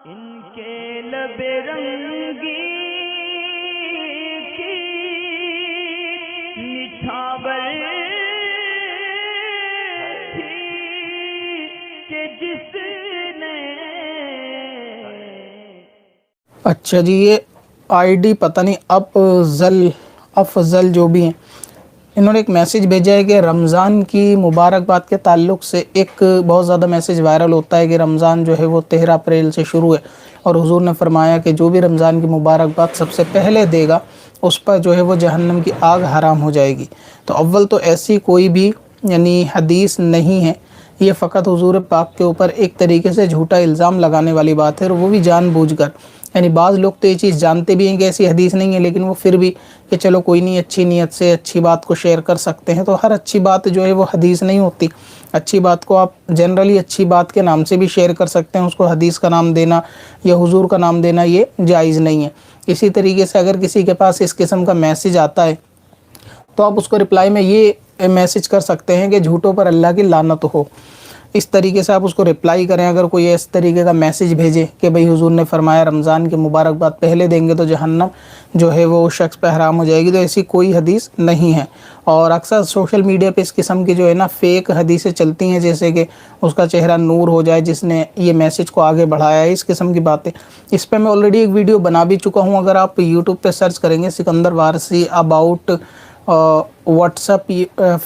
ان کے لب رنگی کی نچھاور تھی کہ جس نے. اچھا جی، یہ آئی ڈی پتہ نہیں افضل جو بھی ہیں، انہوں نے ایک میسیج بھیجا ہے کہ رمضان کی مبارکباد کے تعلق سے ایک بہت زیادہ میسیج وائرل ہوتا ہے کہ رمضان جو ہے وہ 13 اپریل سے شروع ہے، اور حضور نے فرمایا کہ جو بھی رمضان کی مبارکباد سب سے پہلے دے گا اس پر جو ہے وہ جہنم کی آگ حرام ہو جائے گی. تو اول تو ایسی کوئی بھی یعنی حدیث نہیں ہے، یہ فقط حضور پاک کے اوپر ایک طریقے سے جھوٹا الزام لگانے والی بات ہے، اور وہ بھی جان بوجھ کر. یعنی بعض لوگ تو یہ چیز جانتے بھی ہیں کہ ایسی حدیث نہیں ہے، لیکن وہ پھر بھی کہ چلو کوئی نہیں، اچھی نیت سے اچھی بات کو شیئر کر سکتے ہیں. تو ہر اچھی بات جو ہے وہ حدیث نہیں ہوتی. اچھی بات کو آپ جنرلی اچھی بات کے نام سے بھی شیئر کر سکتے ہیں، اس کو حدیث کا نام دینا یا حضور کا نام دینا یہ جائز نہیں ہے. اسی طریقے سے اگر کسی کے پاس اس قسم کا میسیج آتا ہے تو آپ اس کو رپلائی میں یہ میسیج کر سکتے ہیں کہ جھوٹوں پر اللہ کی لعنت ہو. اس طریقے سے آپ اس کو رپلائی کریں. اگر کوئی اس طریقے کا میسیج بھیجے کہ بھئی حضور نے فرمایا رمضان کی مبارکباد پہلے دیں گے تو جہنم جو ہے وہ شخص پہ حرام ہو جائے گی، تو ایسی کوئی حدیث نہیں ہے. اور اکثر سوشل میڈیا پہ اس قسم کی جو ہے نا فیک حدیثیں چلتی ہیں، جیسے کہ اس کا چہرہ نور ہو جائے جس نے یہ میسیج کو آگے بڑھایا ہے، اس قسم کی باتیں. اس پہ میں آلریڈی ایک ویڈیو بنا بھی چکا ہوں. اگر آپ یوٹیوب پہ سرچ کریں گے Sikandar Warsi about WhatsApp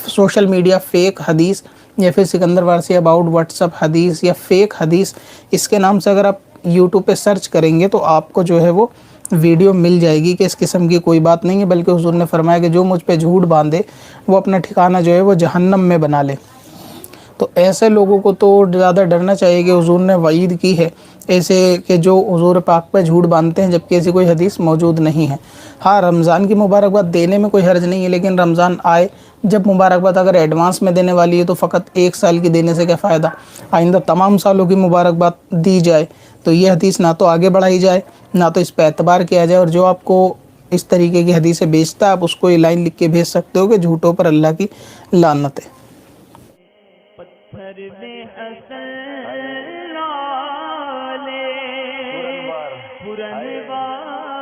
social media fake حدیث، یا پھر Sikandar Warsi about WhatsApp حدیث یا فیک حدیث، اس کے نام سے اگر آپ یوٹیوب پہ سرچ کریں گے تو آپ کو جو ہے وہ ویڈیو مل جائے گی کہ اس قسم کی کوئی بات نہیں ہے. بلکہ حضور نے فرمایا کہ جو مجھ پہ جھوٹ باندھے وہ اپنا ٹھکانہ جو ہے وہ جہنم میں بنا لے. تو ایسے لوگوں کو تو زیادہ ڈرنا چاہیے کہ حضور نے وعید کی ہے ایسے کہ جو حضور پاک پہ جھوٹ باندھتے ہیں جبکہ ایسی کوئی حدیث موجود نہیں ہے. ہاں، رمضان کی مبارکباد دینے میں کوئی حرج نہیں ہے، لیکن رمضان آئے جب مبارکباد اگر ایڈوانس میں دینے والی ہے تو فقط ایک سال کی دینے سے کیا فائدہ. آئندہ تمام سالوں کی مبارکباد دی جائے تو یہ حدیث نہ تو آگے بڑھائی جائے، نہ تو اس پہ اعتبار کیا جائے. اور جو آپ کو اس طریقے کی حدیثیں بیچتا ہے آپ اس کو یہ لائن لکھ کے بھیج سکتے ہو کہ جھوٹوں پر اللہ کی لعنت ہے. پتھر میں حسن لالے پرنوار